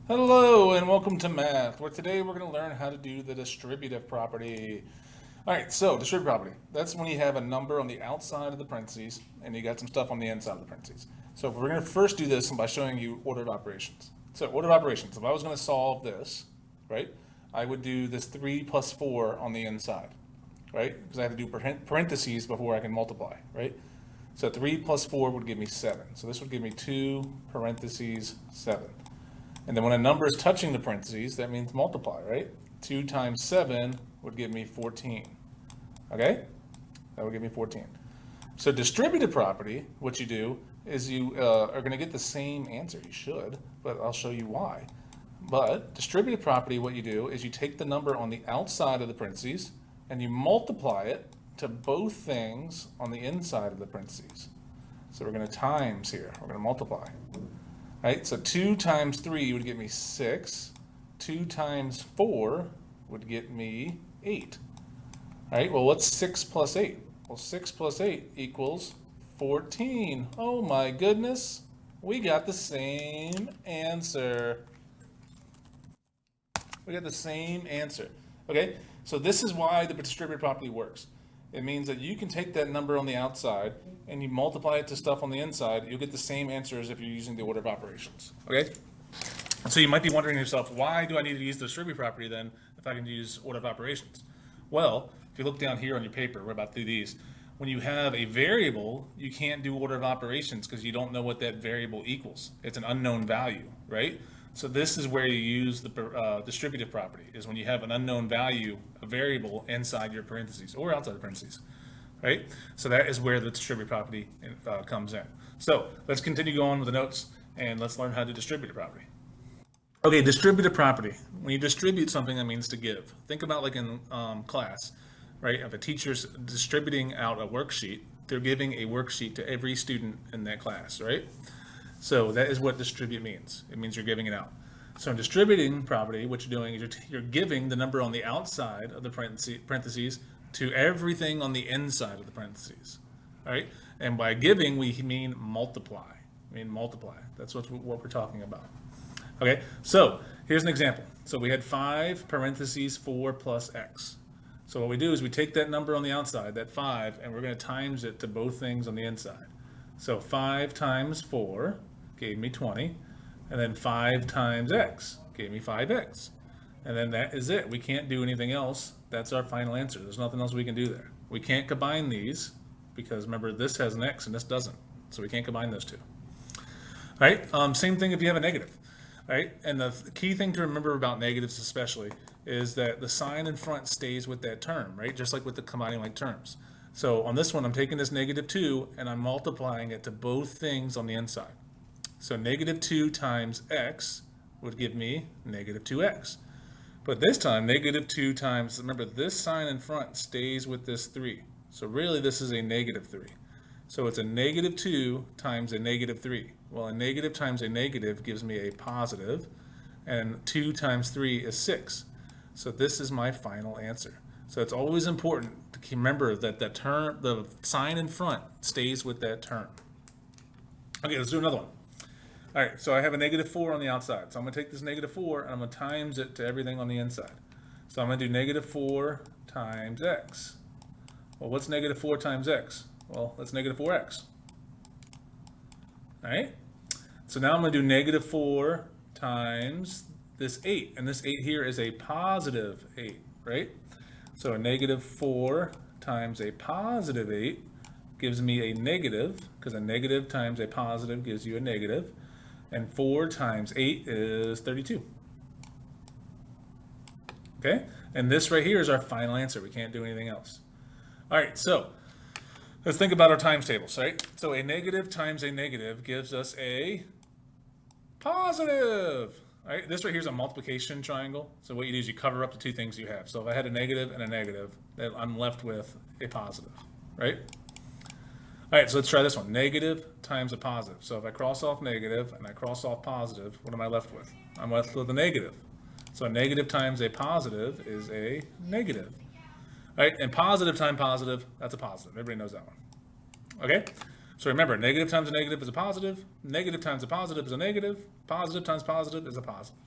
Hello and welcome to math, where today we're going to learn how to do the distributive property. All right, so distributive property, that's when you have a number on the outside of the parentheses and you got some stuff on the inside of the parentheses. So we're going to first do this by showing you order of operations. So order of operations, if I was going to solve this, right, I would do this 3 plus 4 on the inside, right, because I have to do parentheses before I can multiply, right? So 3 plus 4 would give me 7. So this would give me 2 parentheses 7. And then when a number is touching the parentheses, that means multiply, right? 2 times 7 would give me 14. Okay? That would give me 14. So distributive property, what you do is you are going to get the same answer. You should, but I'll show you why. But distributive property, what you do is you take the number on the outside of the parentheses and you multiply it to both things on the inside of the parentheses. So we're going to times here. We're going to multiply. Right, so 2 times 3 would get me 6. 2 times 4 would get me 8. All right, well, what's 6 plus 8? Well, 6 plus 8 equals 14. Oh my goodness, we got the same answer. We got the same answer. Okay, so this is why the distributive property works. It means that you can take that number on the outside and you multiply it to stuff on the inside, you'll get the same answer as if you're using the order of operations, okay? So you might be wondering to yourself, why do I need to use the distributive property then if I can use order of operations? Well, if you look down here on your paper, we're about to do these, when you have a variable, you can't do order of operations because you don't know what that variable equals. It's an unknown value, right? So this is where you use the distributive property, is when you have an unknown value, a variable inside your parentheses or outside the parentheses, right? So that is where the distributive property comes in. So let's continue going with the notes and let's learn how to do distributive property. Okay, distributive property. When you distribute something, that means to give. Think about like in class, right? If a teacher's distributing out a worksheet, they're giving a worksheet to every student in that class, right? So that is what distribute means. It means you're giving it out. So in distributing property, what you're doing is you're giving the number on the outside of the parentheses to everything on the inside of the parentheses. All right? And by giving, we mean multiply. That's what we're talking about. Okay, so here's an example. So we had 5 parentheses 4 plus x. So what we do is we take that number on the outside, that 5, and we're going to times it to both things on the inside. So 5 times 4 gave me 20, and then 5 times x gave me 5x. And then that is it. We can't do anything else. That's our final answer. There's nothing else we can do there. We can't combine these because remember this has an x and this doesn't. So we can't combine those two. All right, same thing if you have a negative. All right, and the key thing to remember about negatives especially is that the sign in front stays with that term, right? Just like with the combining like terms. So on this one, I'm taking this -2 and I'm multiplying it to both things on the inside. So -2 times x would give me -2x. But this time, -2 times, remember this sign in front stays with this 3. So really this is a -3. So it's a -2 times a -3. Well, a negative times a negative gives me a positive, and 2 times 3 is 6. So this is my final answer. So it's always important to remember that the sign in front stays with that term. Okay, let's do another one. All right, so I have a -4 on the outside. So I'm going to take this -4 and I'm going to times it to everything on the inside. So I'm going to do -4 times x. Well, what's -4 times x? Well, that's -4x. All right, so now I'm going to do -4 times this 8. And this 8 here is a positive 8, right? So a -4 times a positive 8 gives me a negative, because a negative times a positive gives you a negative. And 4 times 8 is 32. Okay? And this right here is our final answer. We can't do anything else. All right, so let's think about our times tables, right? So a negative times a negative gives us a positive. All right, this right here is a multiplication triangle. So what you do is you cover up the two things you have. So if I had a negative and a negative, then I'm left with a positive, right? All right, so let's try this one. Negative times a positive. So if I cross off negative and I cross off positive, what am I left with? I'm left with a negative. So a negative times a positive is a negative. All right, and positive times positive, that's a positive. Everybody knows that one. Okay? So remember, negative times a negative is a positive, negative times a positive is a negative, positive times positive is a positive.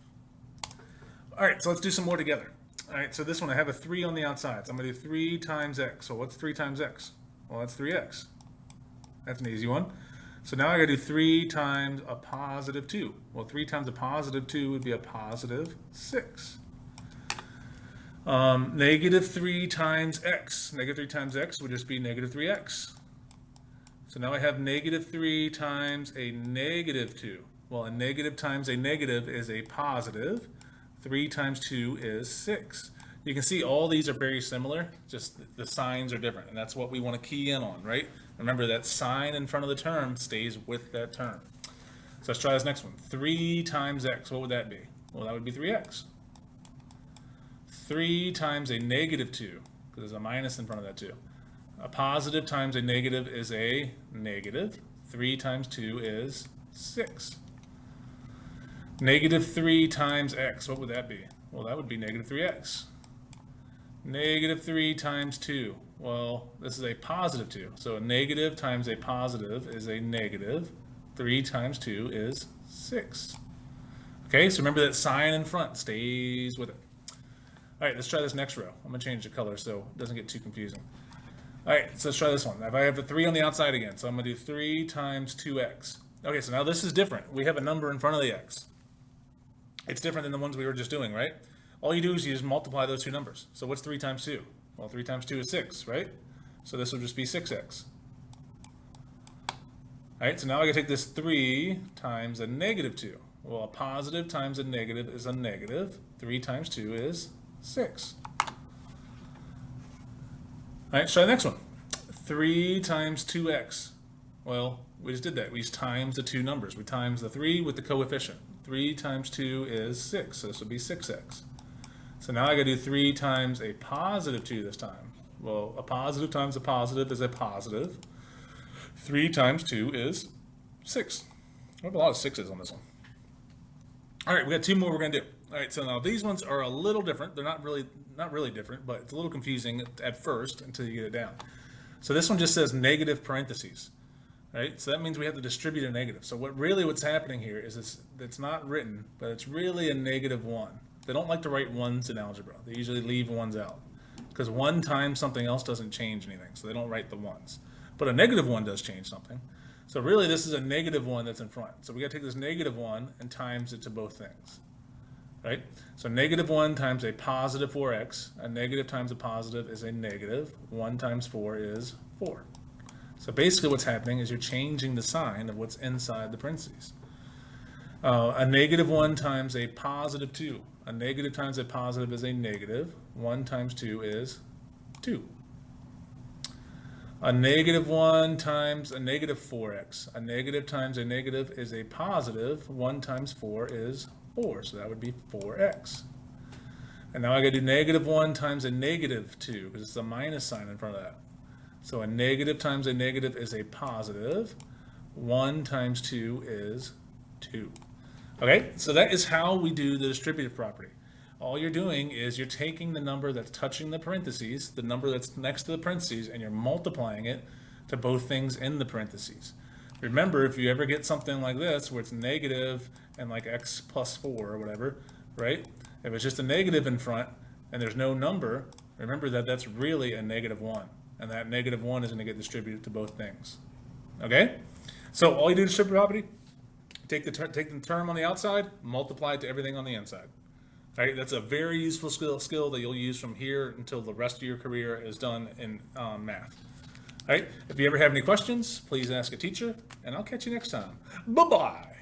All right, so let's do some more together. All right, so this one I have a 3 on the outside. So I'm going to do 3 times x. So what's 3 times x? Well, that's 3x. That's an easy one. So now I got to do 3 times a positive 2. Well, 3 times a positive 2 would be a positive 6. Negative 3 times x. Negative 3 times x would just be negative 3x. So now I have negative 3 times a negative 2. Well, a negative times a negative is a positive. 3 times 2 is 6. You can see all these are very similar, just the signs are different, and that's what we want to key in on, right? Remember that sign in front of the term stays with that term. So let's try this next one. 3 times x, what would that be? Well, that would be 3x. 3 times a negative 2, because there's a minus in front of that 2. A positive times a negative is a negative. 3 times 2 is 6. Negative 3 times x, what would that be? Well, that would be negative 3x. Negative 3 times 2. Well, this is a positive 2. So a negative times a positive is a negative. 3 times 2 is 6. Okay, so remember that sign in front stays with it. All right, let's try this next row. I'm going to change the color so it doesn't get too confusing. All right, so let's try this one. If I have a 3 on the outside again, so I'm going to do 3 times 2x. Okay, so now this is different. We have a number in front of the x. It's different than the ones we were just doing, right? All you do is you just multiply those two numbers. So what's 3 times 2? Well, 3 times 2 is 6, right? So this will just be 6x. All right, so now I gotta take this 3 times a negative 2. Well, a positive times a negative is a negative. 3 times 2 is 6. All right, let's try the next one. 3 times 2x. Well, we just did that. We just times the two numbers. We times the 3 with the coefficient. 3 times 2 is 6, so this would be 6x. So now I gotta do 3 times a positive 2 this time. Well, a positive times a positive is a positive. 3 times 2 is 6. I have a lot of 6's on this one. All right, we got 2 more we're gonna do. All right, so now these ones are a little different. They're not really different, but it's a little confusing at first until you get it down. So this one just says negative parentheses. Right, so that means we have to distribute a negative. So what's happening here is it's not written, but it's really a negative 1. They don't like to write 1s in algebra. They usually leave 1s out because 1 times something else doesn't change anything, so they don't write the 1s. But a negative 1 does change something. So really this is a negative 1 that's in front. So we got to take this negative 1 and times it to both things. Right? So negative 1 times a positive 4x. A negative times a positive is a negative. 1 times 4 is 4. So basically what's happening is you're changing the sign of what's inside the parentheses. A negative 1 times a positive 2. A negative times a positive is a negative. 1 times 2 is 2. A negative 1 times a negative 4x. A negative times a negative is a positive. 1 times 4 is 4, so that would be 4x. And now I got to do negative 1 times a negative 2, because it's a minus sign in front of that. So a negative times a negative is a positive. 1 times 2 is 2. Okay, so that is how we do the distributive property. All you're doing is you're taking the number that's touching the parentheses, the number that's next to the parentheses, and you're multiplying it to both things in the parentheses. Remember, if you ever get something like this where it's negative and like x plus 4 or whatever, right? If it's just a negative in front and there's no number, remember that that's really a negative 1. And that negative 1 is going to get distributed to both things. Okay? So all you do to distributive property, take the term on the outside, multiply it to everything on the inside. All right? That's a very useful skill that you'll use from here until the rest of your career is done in math. All right? If you ever have any questions, please ask a teacher, and I'll catch you next time. Bye-bye.